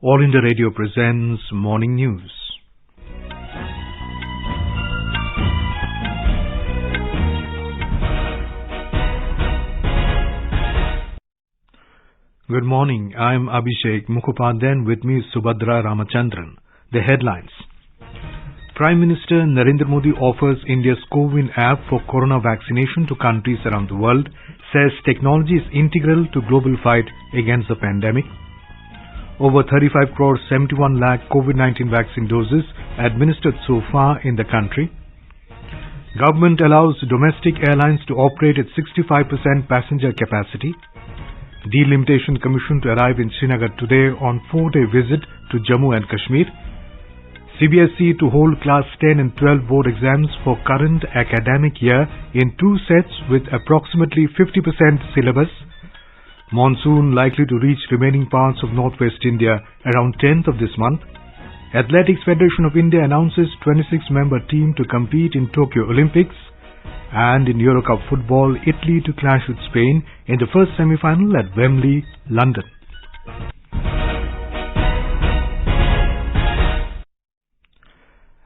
All India Radio presents Morning News. Good morning. I am Abhishek Mukherjees. With me is Subhadra Ramachandran. The headlines. Prime Minister Narendra Modi offers India's CoWIN app for corona vaccination to countries around the world, says technology is integral to global fight against the pandemic. Over 35 crore 71 lakh COVID-19 vaccine doses administered so far in the country. Government allows domestic airlines to operate at 65% passenger capacity. Delimitation Commission to arrive in Srinagar today on 4-day visit to Jammu and Kashmir. CBSE to hold Class 10 and 12 board exams for current academic year in 2 sets with approximately 50% syllabus. Monsoon likely to reach remaining parts of northwest India around 10th of this month. Athletics Federation of India announces 26-member team to compete in Tokyo Olympics. And in Eurocup football, Italy to clash with Spain in the first semi-final at Wembley, London.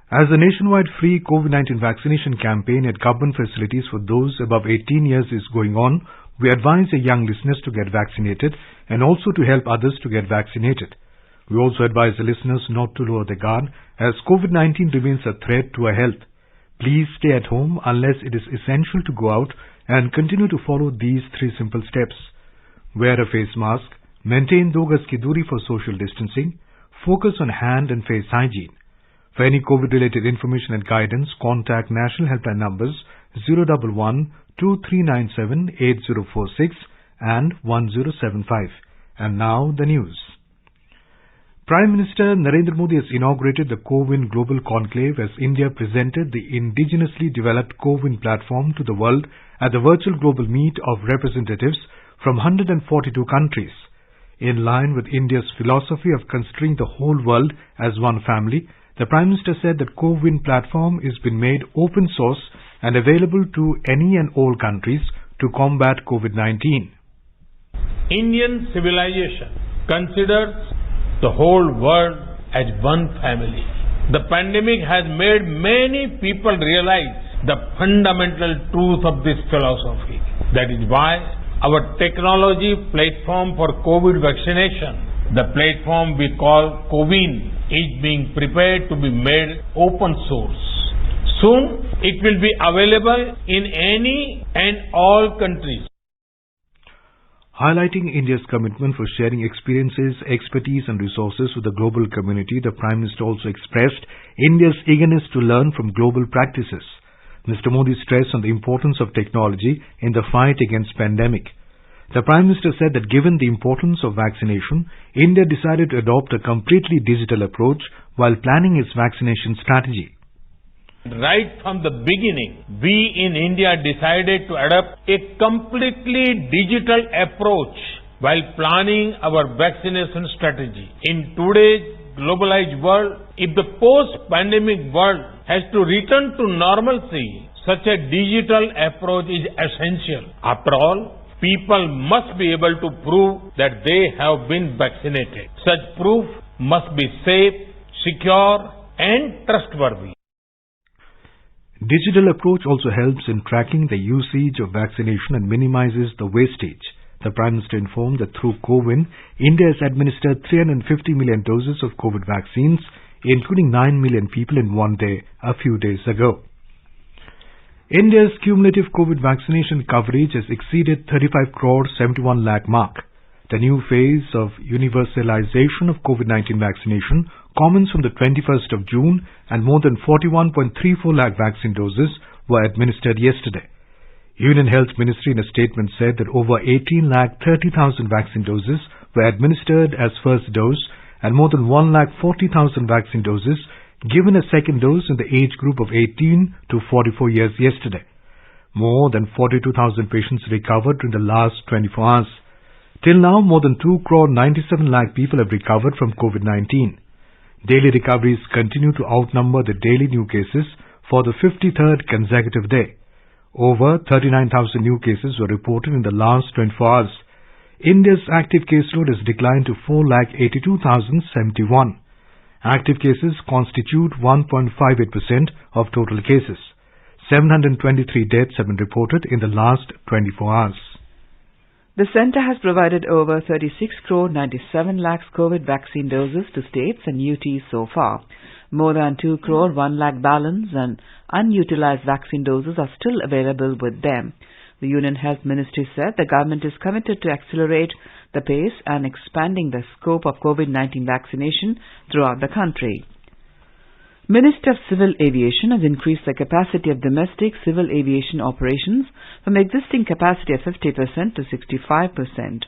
As the nationwide free COVID-19 vaccination campaign at government facilities for those above 18 years is going on, we advise our young listeners to get vaccinated and also to help others to get vaccinated. We also advise the listeners not to lower their guard as COVID-19 remains a threat to our health. Please stay at home unless it is essential to go out and continue to follow these 3 simple steps. Wear a face mask, maintain 2 gaz ki duri for social distancing, focus on hand and face hygiene. For any COVID-related information and guidance, contact National Helpline numbers 011-2397-8046 and 1075. And now the news. Prime Minister Narendra Modi has inaugurated the CoWIN Global Conclave as India presented the indigenously developed CoWIN platform to the world at the virtual global meet of representatives from 142 countries. In line with India's philosophy of considering the whole world as one family, the Prime Minister said that CoWIN platform is been made open source and available to any and all countries to combat COVID-19. Indian civilization considers the whole world as one family. The pandemic has made many people realize the fundamental truth of this philosophy. That is why our technology platform for COVID vaccination, the platform we call CoWIN, is being prepared to be made open source. Soon, it will be available in any and all countries. Highlighting India's commitment for sharing experiences, expertise and resources with the global community, the Prime Minister also expressed India's eagerness to learn from global practices. Mr. Modi stressed on the importance of technology in the fight against pandemic. The Prime Minister said that given the importance of vaccination, India decided to adopt a completely digital approach while planning its vaccination strategy. Right from the beginning, we in India decided to adopt a completely digital approach while planning our vaccination strategy. In today's globalized world, if the post-pandemic world has to return to normalcy, such a digital approach is essential. After all, people must be able to prove that they have been vaccinated. Such proof must be safe, secure and trustworthy. Digital approach also helps in tracking the usage of vaccination and minimizes the wastage. The Prime Minister informed that through CoWIN, India has administered 350 million doses of COVID vaccines, including 9 million people in one day a few days ago. India's cumulative COVID vaccination coverage has exceeded 35 crore 71 lakh mark. The new phase of universalization of COVID-19 vaccination commenced from the 21st of June and more than 41.34 lakh vaccine doses were administered yesterday. Union Health Ministry in a statement said that over 18 lakh 30,000 vaccine doses were administered as first dose and more than 1 lakh 40,000 vaccine doses given a second dose in the age group of 18 to 44 years yesterday. More than 42,000 patients recovered in the last 24 hours. Till now, more than 2 crore 97 lakh people have recovered from COVID-19. Daily recoveries continue to outnumber the daily new cases for the 53rd consecutive day. Over 39,000 new cases were reported in the last 24 hours. India's active caseload has declined to 4,82,071. Active cases constitute 1.58% of total cases. 723 deaths have been reported in the last 24 hours. The centre has provided over 36 crore 97 lakhs COVID vaccine doses to states and UTs so far. More than 2 crore 1 lakh balance and unutilized vaccine doses are still available with them. The Union Health Ministry said the government is committed to accelerate the pace and expanding the scope of COVID-19 vaccination throughout the country. Minister of Civil Aviation has increased the capacity of domestic civil aviation operations from existing capacity of 50% to 65%.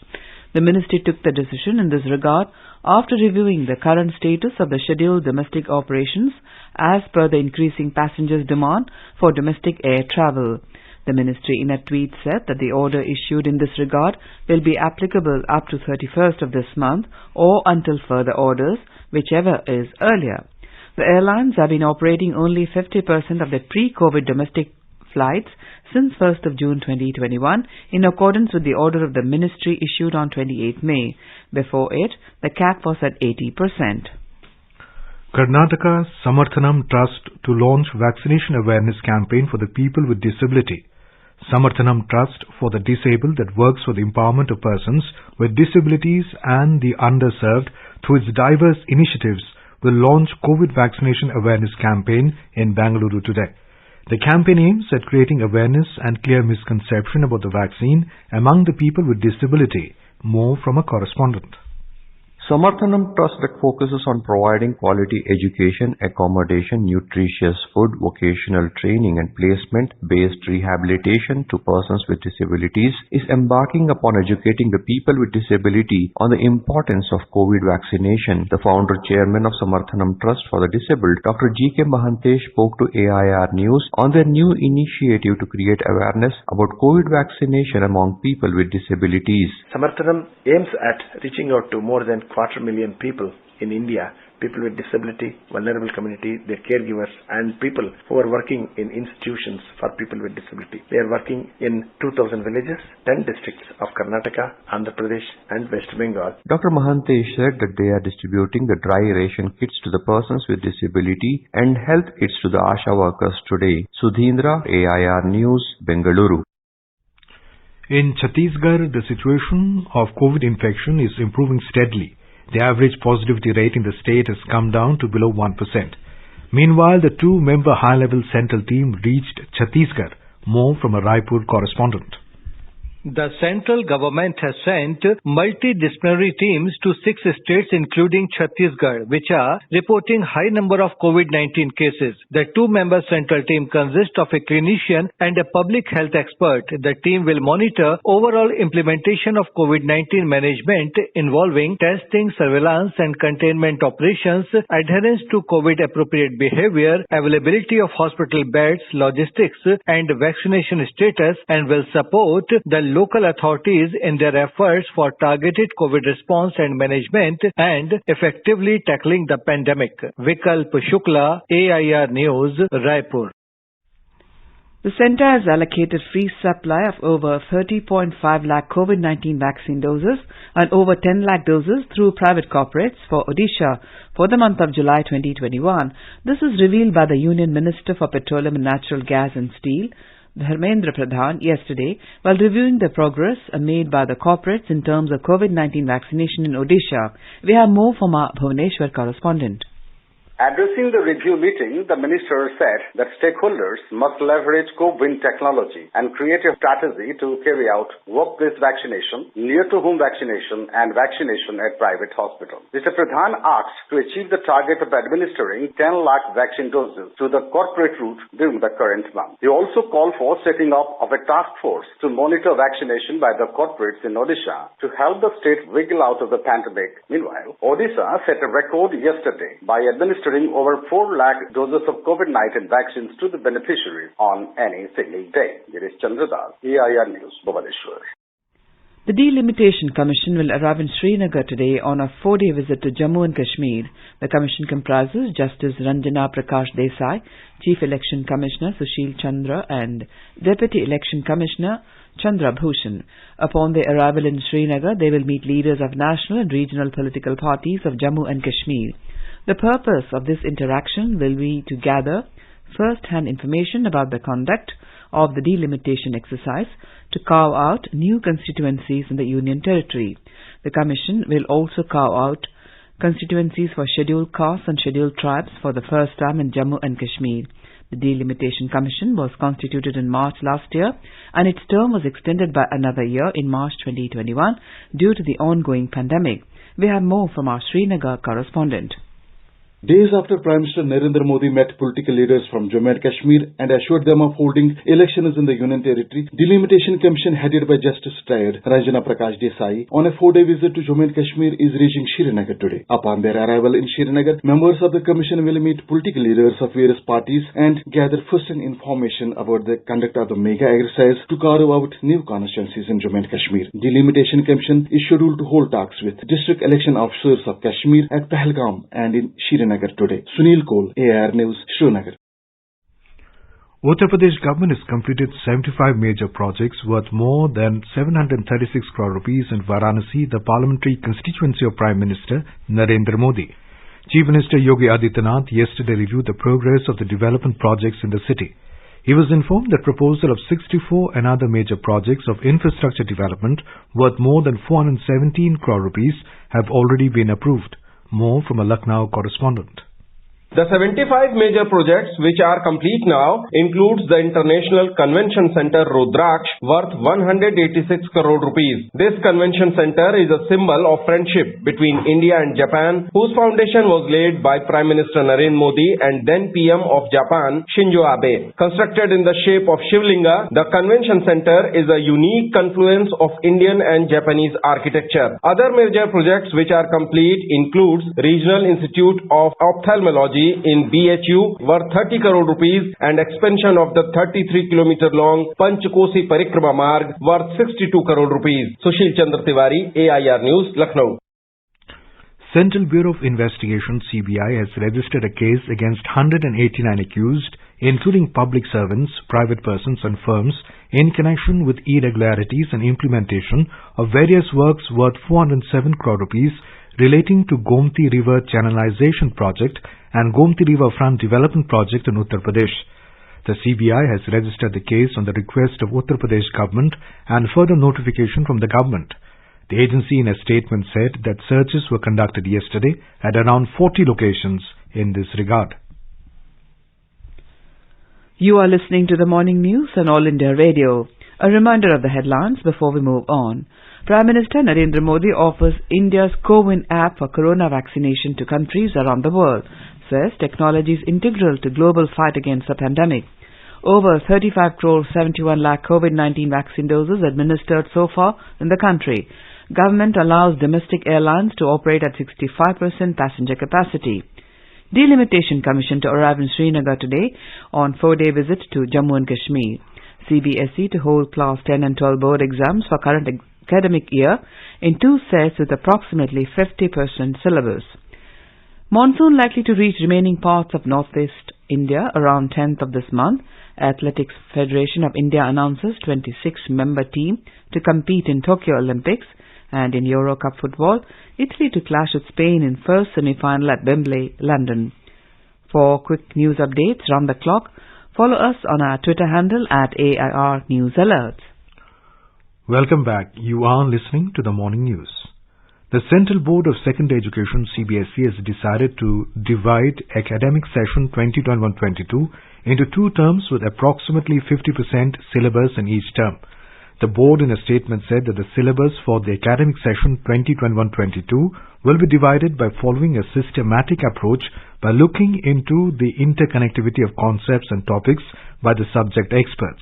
The ministry took the decision in this regard after reviewing the current status of the scheduled domestic operations as per the increasing passengers' demand for domestic air travel. The ministry in a tweet said that the order issued in this regard will be applicable up to 31st of this month or until further orders, whichever is earlier. The airlines have been operating only 50% of their pre-COVID domestic flights since 1st of June 2021 in accordance with the order of the ministry issued on 28 May. Before it, the cap was at 80%. Karnataka Samarthanam Trust to launch vaccination awareness campaign for the people with disability. Samarthanam Trust for the Disabled that works for the empowerment of persons with disabilities and the underserved through its diverse initiatives will launch COVID vaccination awareness campaign in Bengaluru today. The campaign aims at creating awareness and clear misconception about the vaccine among the people with disability. More from a correspondent. Samarthanam Trust that focuses on providing quality education, accommodation, nutritious food, vocational training and placement-based rehabilitation to persons with disabilities is embarking upon educating the people with disability on the importance of COVID vaccination. The founder chairman of Samarthanam Trust for the Disabled, Dr Mukherjees, spoke to AIR News on their new initiative to create awareness about COVID vaccination among people with disabilities. Samarthanam aims at reaching out to more than 250,000 people in India, people with disability, vulnerable community, their caregivers, and people who are working in institutions for people with disability. They are working in 2,000 villages, 10 districts of Karnataka, Andhra Pradesh, and West Bengal. Dr Mukherjees said that they are distributing the dry ration kits to the persons with disability and health kits to the Asha workers today. Sudhindra, AIR News, Bengaluru. In Chhattisgarh, the situation of COVID infection is improving steadily. The average positivity rate in the state has come down to below 1%. Meanwhile, the two-member high-level central team reached Chhattisgarh. More from a Raipur correspondent. The central government has sent multidisciplinary teams to 6 states including Chhattisgarh, which are reporting high number of COVID-19 cases. The two-member central team consists of a clinician and a public health expert. The team will monitor overall implementation of COVID-19 management involving testing, surveillance and containment operations, adherence to COVID-appropriate behavior, availability of hospital beds, logistics and vaccination status, and will support the local authorities in their efforts for targeted COVID response and management and effectively tackling the pandemic. Vikalp Shukla, AIR News, Raipur. The centre has allocated free supply of over 30.5 lakh COVID-19 vaccine doses and over 10 lakh doses through private corporates for Odisha for the month of July 2021. This is revealed by the Union Minister for Petroleum and Natural Gas and Steel, Dharmendra Pradhan, yesterday while reviewing the progress made by the corporates in terms of COVID-19 vaccination in Odisha. We have more from our Bhubaneswar correspondent. Addressing the review meeting, the minister said that stakeholders must leverage COVID technology and create a strategy to carry out workplace vaccination, near-to-home vaccination, and vaccination at private hospitals. Mr. Pradhan asked to achieve the target of administering 10 lakh vaccine doses to the corporate route during the current month. He also called for setting up of a task force to monitor vaccination by the corporates in Odisha to help the state wiggle out of the pandemic. Meanwhile, Odisha set a record yesterday by administering over 4 lakh doses of COVID-19 vaccines to the beneficiaries on any single day. Girish Chandradas, AIR News, Bhubaneswar. The Delimitation Commission will arrive in Srinagar today on a 4-day visit to Jammu and Kashmir. The commission comprises Justice Ranjana Prakash Desai, Chief Election Commissioner Sushil Chandra and Deputy Election Commissioner Chandra Bhushan. Upon their arrival in Srinagar, they will meet leaders of national and regional political parties of Jammu and Kashmir. The purpose of this interaction will be to gather first-hand information about the conduct of the delimitation exercise to carve out new constituencies in the Union Territory. The Commission will also carve out constituencies for scheduled castes and scheduled tribes for the first time in Jammu and Kashmir. The Delimitation Commission was constituted in March last year and its term was extended by another year in March 2021 due to the ongoing pandemic. We have more from our Srinagar correspondent. Days after Prime Minister Narendra Modi met political leaders from Jammu and Kashmir and assured them of holding elections in the Union Territory, Delimitation Commission headed by Justice Retired Ranjana Prakash Desai on a 4-day visit to Jammu and Kashmir is reaching Srinagar today. Upon their arrival in Srinagar, members of the Commission will meet political leaders of various parties and gather first-hand information about the conduct of the mega exercise to carve out new constituencies in Jammu and Kashmir. Delimitation Commission is scheduled to hold talks with district election officers of Kashmir at Pahalgam and in Srinagar today. Sunil Kohl, AIR News, Srinagar. Uttar Pradesh government has completed 75 major projects worth more than 736 crore rupees in Varanasi, the parliamentary constituency of Prime Minister Narendra Modi. Chief Minister Yogi Adityanath yesterday reviewed the progress of the development projects in the city. He was informed that proposal of 64 and other major projects of infrastructure development worth more than 417 crore rupees have already been approved. More from a Lucknow correspondent. The 75 major projects which are complete now includes the International Convention Center Rudraksh worth 186 crore rupees. This convention center is a symbol of friendship between India and Japan, whose foundation was laid by Prime Minister Narendra Modi and then PM of Japan Shinzo Abe. Constructed in the shape of Shivlinga, the convention center is a unique confluence of Indian and Japanese architecture. Other major projects which are complete includes Regional Institute of Ophthalmology in BHU worth 30 crore rupees and expansion of the 33-kilometer long Panchkosi Parikrama Marg worth 62 crore rupees. Sushil Chandra Tiwari, AIR News, Lucknow. Central Bureau of Investigation (CBI) has registered a case against 189 accused, including public servants, private persons and firms, in connection with irregularities and implementation of various works worth 407 crore rupees relating to Gomti River Channelization Project and Gomti River Front Development Project in Uttar Pradesh. The CBI has registered the case on the request of Uttar Pradesh government and further notification from the government. The agency in a statement said that searches were conducted yesterday at around 40 locations in this regard. You are listening to the morning news on All India Radio. A reminder of the headlines before we move on. Prime Minister Narendra Modi offers India's CoWIN app for corona vaccination to countries around the world, says technology is integral to global fight against the pandemic. Over 35 crore 71 lakh COVID-19 vaccine doses administered so far in the country. Government allows domestic airlines to operate at 65% passenger capacity. Delimitation Commission to arrive in Srinagar today on 4-day visit to Jammu and Kashmir. CBSE to hold Class 10 and 12 board exams for current academic year in 2 sets with approximately 50% syllabus. Monsoon likely to reach remaining parts of northeast India around 10th of this month. Athletics Federation of India announces 26-member team to compete in Tokyo Olympics. And in Euro Cup football, Italy to clash with Spain in first semi-final at Wembley, London. For quick news updates round the clock, follow us on our Twitter handle at AIR News Alerts. Welcome back. You are listening to the morning news. The Central Board of Secondary Education (CBSE) has decided to divide academic session 2021-22 into 2 terms with approximately 50% syllabus in each term. The board in a statement said that the syllabus for the academic session 2021-22 will be divided by following a systematic approach by looking into the interconnectivity of concepts and topics by the subject experts.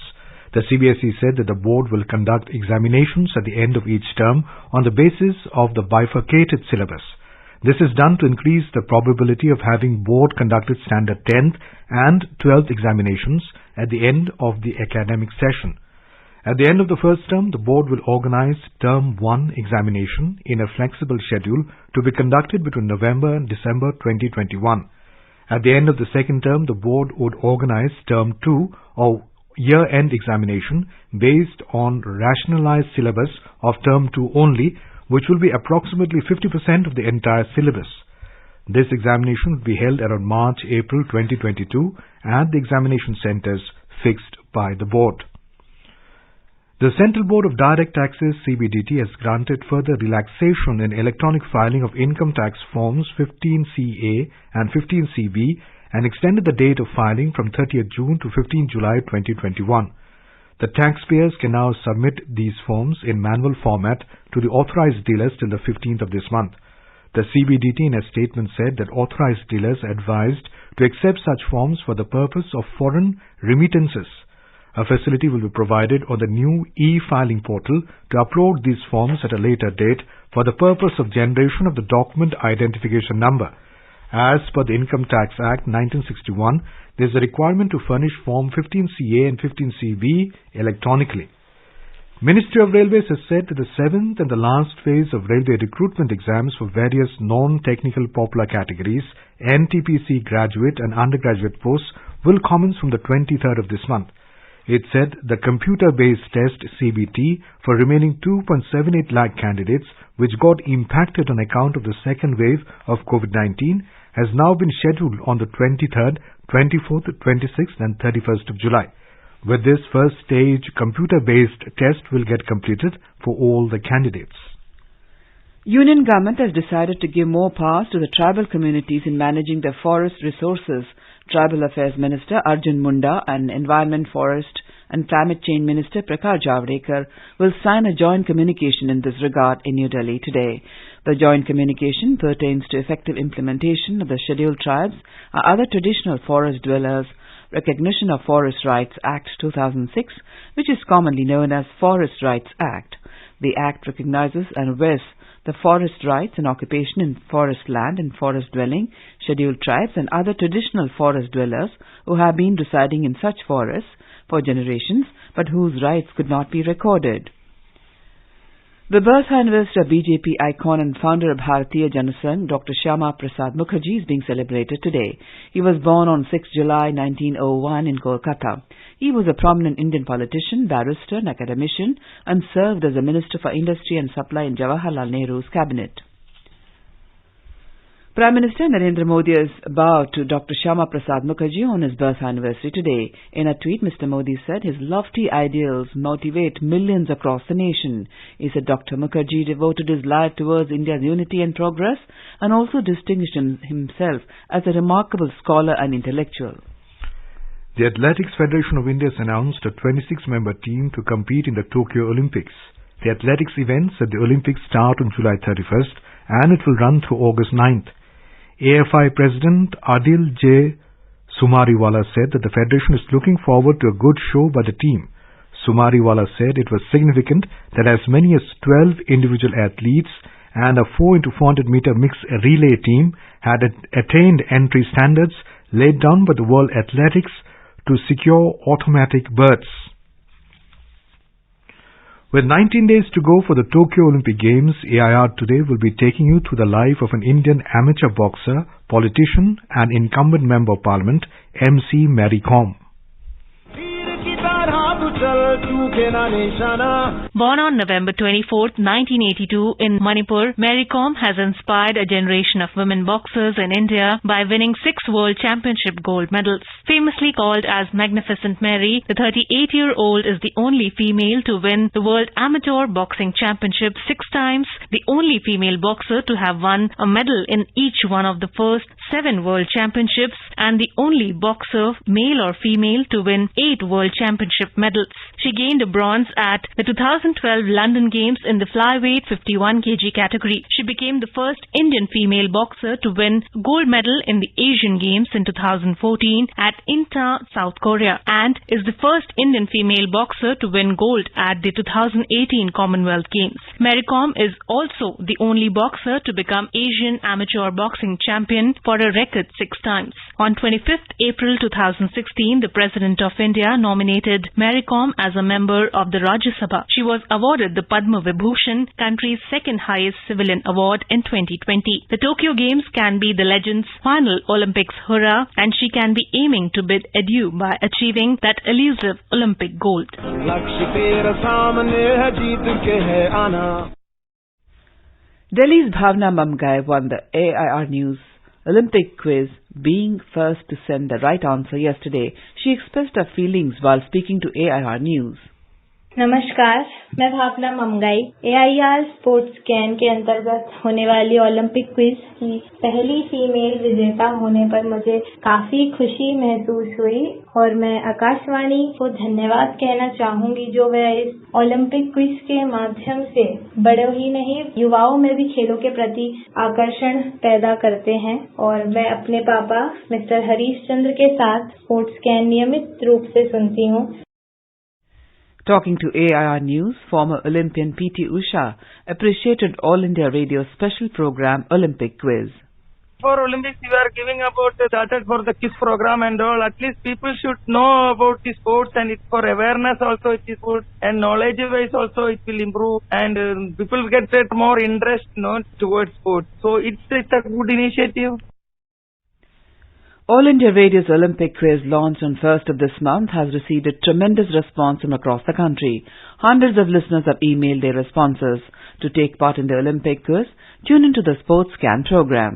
The CBSE said that the board will conduct examinations at the end of each term on the basis of the bifurcated syllabus. This is done to increase the probability of having board-conducted standard 10th and 12th examinations at the end of the academic session. At the end of the first term, the board will organize Term 1 examination in a flexible schedule to be conducted between November and December 2021. At the end of the second term, the board would organize Term 2 or year-end examination based on rationalized syllabus of Term 2 only, which will be approximately 50% of the entire syllabus. This examination will be held around March-April 2022 at the examination centers fixed by the board. The Central Board of Direct Taxes (CBDT) has granted further relaxation in electronic filing of income tax forms 15CA and 15CB and extended the date of filing from 30th June to 15 July 2021. The taxpayers can now submit these forms in manual format to the authorized dealers till the 15th of this month. The CBDT in a statement said that authorized dealers are advised to accept such forms for the purpose of foreign remittances. A facility will be provided on the new e-filing portal to upload these forms at a later date for the purpose of generation of the document identification number. As per the Income Tax Act 1961, there is a requirement to furnish Form 15CA and 15CB electronically. Ministry of Railways has said that the 7th and the last phase of railway recruitment exams for various non-technical popular categories, NTPC graduate and undergraduate posts will commence from the 23rd of this month. It said the computer-based test CBT for remaining 2.78 lakh candidates which got impacted on account of the second wave of COVID-19 has now been scheduled on the 23rd, 24th, 26th and 31st of July. With this first stage, computer-based test will get completed for all the candidates. Union government has decided to give more powers to the tribal communities in managing their forest resources. Tribal Affairs Minister Arjun Munda and Environment, Forest and Climate Change Minister Prakash Javadekar will sign a joint communication in this regard in New Delhi today. The joint communication pertains to effective implementation of the Scheduled Tribes and other traditional forest dwellers Recognition of Forest Rights Act 2006, which is commonly known as Forest Rights Act. The Act recognizes and vests the forest rights and occupation in forest land and forest dwelling, scheduled tribes and other traditional forest dwellers who have been residing in such forests for generations but whose rights could not be recorded. The birth anniversary of BJP icon and founder of Bharatiya Janasangh, Dr Shyama Prasad Mukherjee, is being celebrated today. He was born on 6 July 1901 in Kolkata. He was a prominent Indian politician, barrister and academician and served as a Minister for Industry and Supply in Jawaharlal Nehru's cabinet. Prime Minister Narendra Modi has bowed to Dr Shyama Prasad Mukherjee on his birth anniversary today. In a tweet, Mr. Modi said his lofty ideals motivate millions across the nation. He said Dr Mukherjee devoted his life towards India's unity and progress and also distinguished himself as a remarkable scholar and intellectual. The Athletics Federation of India has announced a 26-member team to compete in the Tokyo Olympics. The athletics events at the Olympics start on July 31st and it will run through August 9th. AFI President Adil J. Sumariwala said that the Federation is looking forward to a good show by the team. Sumariwala said it was significant that as many as 12 individual athletes and a 4x400 meter mixed relay team had attained entry standards laid down by the World Athletics to secure automatic berths. With 19 days to go for the Tokyo Olympic Games, AIR today will be taking you through the life of an Indian amateur boxer, politician and incumbent Member of Parliament, MC Mary Koms. Born on November 24, 1982 in Manipur, Mary Koms has inspired a generation of women boxers in India by winning 6 World Championship gold medals. Famously called as Magnificent Mary, the 38-year-old is the only female to win the World Amateur Boxing Championship 6 times, the only female boxer to have won a medal in each one of the first 7 World Championships, and the only boxer, male or female, to win 8 World Championship medals. She gained a bronze at the 2012 London Games in the flyweight 51 kg category. She became the first Indian female boxer to win gold medal in the Asian Games in 2014 at Incheon, South Korea, and is the first Indian female boxer to win gold at the 2018 Commonwealth Games. Mary Koms is also the only boxer to become Asian amateur boxing champion for a record 6 times. On On 25th April 2016, the President of India nominated Mary Koms as a member of the Rajya Sabha. She was awarded the Padma Vibhushan, country's second highest civilian award in 2020. The Tokyo Games can be the legend's final Olympics hurrah, and she can be aiming to bid adieu by achieving that elusive Olympic gold. Delhi's Bhavna Mamgai won the AIR News Olympic quiz, being first to send the right answer yesterday. She expressed her feelings while speaking to AIR News. नमस्कार, मैं भावना Mamgai AIR sports can के अंतर्गत होने वाली Olympic quiz की पहली female विजेता होने पर मुझे काफी खुशी महसूस हुई और मैं आकाशवाणी को धन्यवाद कहना चाहूंगी जो वह इस ओलंपिक क्विज के माध्यम से बड़े ही नहीं युवाओं में भी खेलों के प्रति आकर्षण पैदा करते हैं और मैं अपने पापा मिस्टर हरीश चंद्र के साथ स्पोर्ट्स कैन नियमित रूप से सुनती हूँ. Talking to AIR News, former Olympian PT Usha appreciated All India Radio's special program Olympic Quiz. For Olympics, we are giving about started for the quiz program and all. At least people should know about the sports, and it's for awareness also it is good, and knowledge wise also it will improve, and people get more interest towards sports. So it's a good initiative. All India Radio's Olympic quiz, launched on 1st of this month, has received a tremendous response from across the country. Hundreds of listeners have emailed their responses. To take part in the Olympic quiz, tune into the Sports Scan program.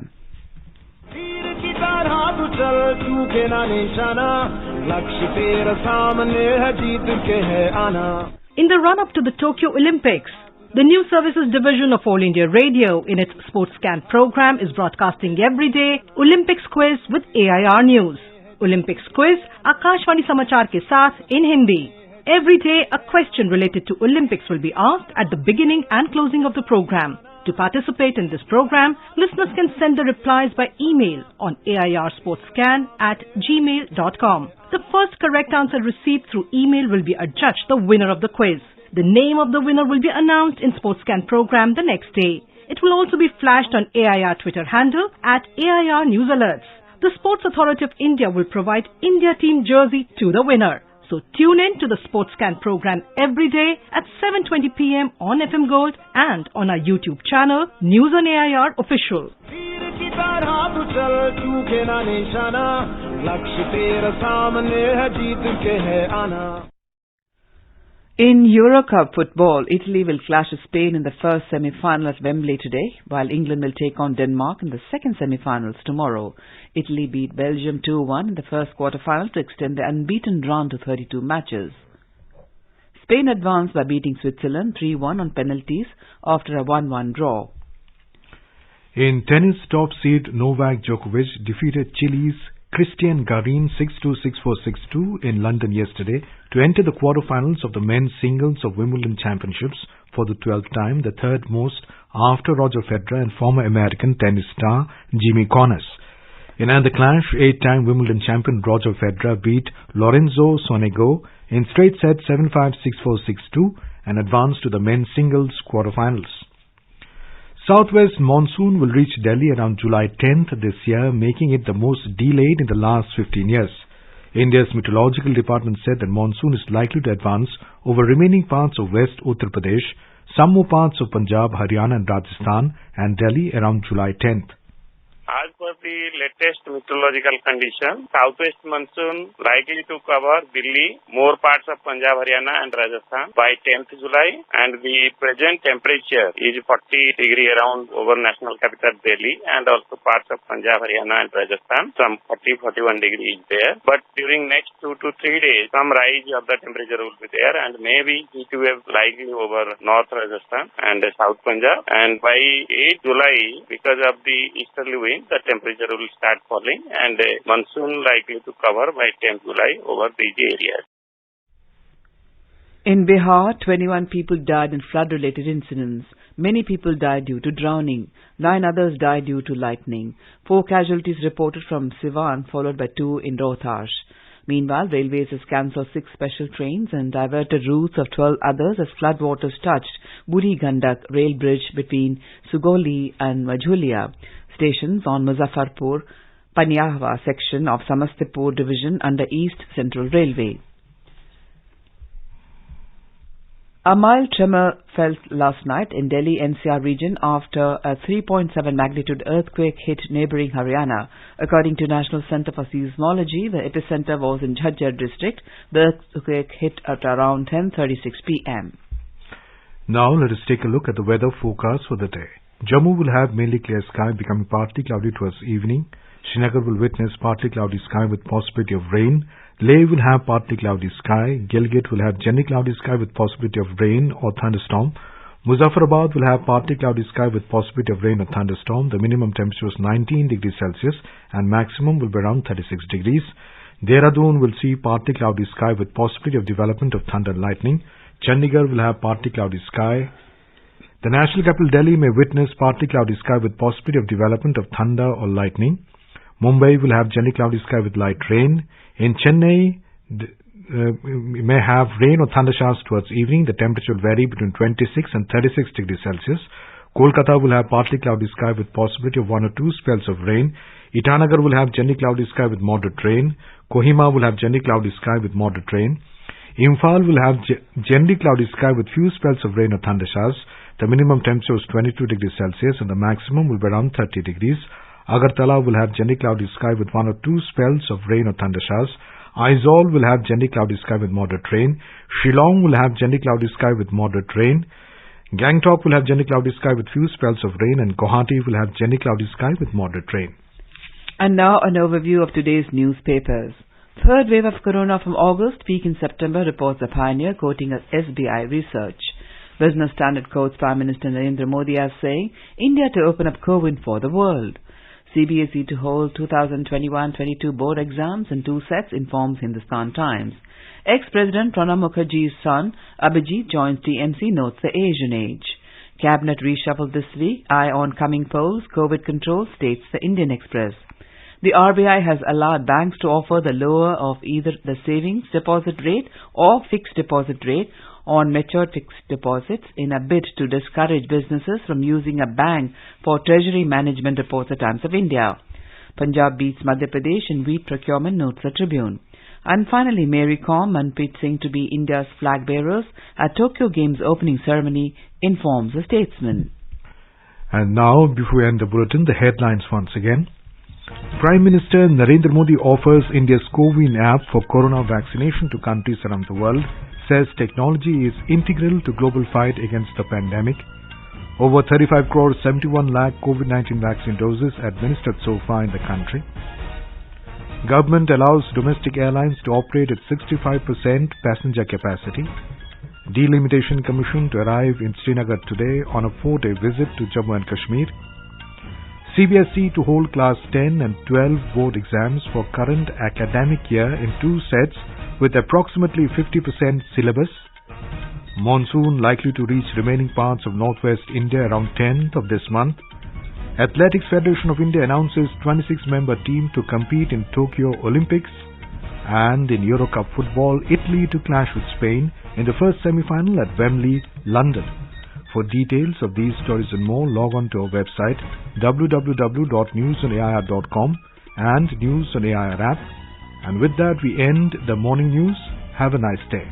In the run-up to the Tokyo Olympics, the News Services Division of All India Radio in its Sports Scan program is broadcasting every day Olympics quiz with AIR News. Olympics quiz Akashvani Samachar ke saath in Hindi. Every day a question related to Olympics will be asked at the beginning and closing of the program. To participate in this program, listeners can send the replies by email on airsportscan@gmail.com. The first correct answer received through email will be adjudged the winner of the quiz. The name of the winner will be announced in Sports Scan program the next day. It will also be flashed on AIR Twitter handle @AIR News Alerts. The Sports Authority of India will provide India team jersey to the winner. So tune in to the Sports Scan program every day at 7:20 p.m. on FM Gold and on our YouTube channel, News on AIR Official. In Eurocup football, Italy will clash with Spain in the first semi-final at Wembley today, while England will take on Denmark in the second semi-finals tomorrow. Italy beat Belgium 2-1 in the first quarter-final to extend their unbeaten run to 32 matches. Spain advanced by beating Switzerland 3-1 on penalties after a 1-1 draw. In tennis, top seed Novak Djokovic defeated Chile's Christian Garin 6-2, 6-4, 6-2 in London yesterday to enter the quarterfinals of the men's singles of Wimbledon Championships for the 12th time, the third most after Roger Federer and former American tennis star Jimmy Connors. In another clash, 8-time Wimbledon champion Roger Federer beat Lorenzo Sonego in straight sets 7-5, 6-4, 6-2 and advanced to the men's singles quarterfinals. Southwest monsoon will reach Delhi around July 10th this year, making it the most delayed in the last 15 years. India's meteorological department said that monsoon is likely to advance over remaining parts of West Uttar Pradesh, some more parts of Punjab, Haryana and Rajasthan and Delhi around July 10th. As per the latest meteorological condition, southwest monsoon likely to cover Delhi, more parts of Punjab, Haryana and Rajasthan by 10th July, and the present temperature is 40 degree around over national capital Delhi and also parts of Punjab, Haryana and Rajasthan. Some 40-41 degrees there. But during next 2 to 3 days, some rise of the temperature will be there and maybe heat wave likely over North Rajasthan and South Punjab. And by 8th July, because of the easterly wind, the temperature will start falling and monsoon likely to cover by 10th July over these areas. In Bihar, 21 people died in flood-related incidents. Many people died due to drowning. 9 others died due to lightning. 4 casualties reported from Siwan, followed by 2 in Rohtash. Meanwhile, Railways has cancelled 6 special trains and diverted routes of 12 others as floodwaters touched Buri Gandak rail bridge between Sugoli and Majhulia. Stations on Muzaffarpur, Panyahwa section of Samastipur division under East Central Railway. A mild tremor felt last night in Delhi NCR region after a 3.7 magnitude earthquake hit neighbouring Haryana. According to National Centre for Seismology, the epicenter was in Jhajjar district. The earthquake hit at around 10:36 p.m. Now let us take a look at the weather forecast for the day. Jammu will have mainly clear sky becoming partly cloudy towards evening. Srinagar will witness partly cloudy sky with possibility of rain. Leh will have partly cloudy sky. Gilgit will have generally cloudy sky with possibility of rain or thunderstorm. Muzaffarabad will have partly cloudy sky with possibility of rain or thunderstorm. The minimum temperature is 19 degrees Celsius and maximum will be around 36 degrees. Dehradun will see partly cloudy sky with possibility of development of thunder and lightning. Chandigarh will have partly cloudy sky. The national capital Delhi may witness partly cloudy sky with possibility of development of thunder or lightning. Mumbai will have generally cloudy sky with light rain. In Chennai, may have rain or thunder showers towards evening. The temperature will vary between 26 and 36 degrees Celsius. Kolkata will have partly cloudy sky with possibility of 1 or 2 spells of rain. Itanagar will have generally cloudy sky with moderate rain. Kohima will have generally cloudy sky with moderate rain. Imphal will have generally cloudy sky with few spells of rain or thunder showers. The minimum temperature is 22 degrees Celsius and the maximum will be around 30 degrees. Agartala will have generally cloudy sky with 1 or 2 spells of rain or thunder showers. Aizawl will have generally cloudy sky with moderate rain. Shillong will have generally cloudy sky with moderate rain. Gangtok will have generally cloudy sky with few spells of rain, and Guwahati will have generally cloudy sky with moderate rain. And now an overview of today's newspapers. Third wave of corona from August, peak in September, reports a Pioneer quoting SBI research. Business Standard quotes Prime Minister Narendra Modi as saying, India to open up COVID for the world. CBSE to hold 2021-22 board exams in 2 sets, informs Hindustan Times. Ex-President Dr Mukherjees' son, Abhijit, joins TMC, notes the Asian age. Cabinet reshuffled this week, eye on coming polls, COVID control, states the Indian Express. The RBI has allowed banks to offer the lower of either the savings deposit rate or fixed deposit rate on matured fixed deposits in a bid to discourage businesses from using a bank for treasury management, reports the Times of India. Punjab beats Madhya Pradesh in wheat procurement, notes the Tribune. And finally, Mary Kom and Pete Singh to be India's flag bearers at Tokyo Games opening ceremony, informs the Statesman. And now, before we end the bulletin, the headlines once again. Prime Minister Narendra Modi offers India's CoWIN app for corona vaccination to countries around the world. Says technology is integral to global fight against the pandemic. Over 35 crore 71 lakh COVID-19 vaccine doses administered so far in the country. Government allows domestic airlines to operate at 65% passenger capacity. Delimitation Commission to arrive in Srinagar today on a 4-day visit to Jammu and Kashmir. CBSE to hold Class 10 and 12 board exams for current academic year in 2 sets with approximately 50% syllabus. Monsoon likely to reach remaining parts of northwest India around 10th of this month. Athletics Federation of India announces 26-member team to compete in Tokyo Olympics. And in Euro Cup football, Italy to clash with Spain in the first semi-final at Wembley, London. For details of these stories and more, log on to our website www.newsonair.com and News on AIR app. And with that, we end the morning news. Have a nice day.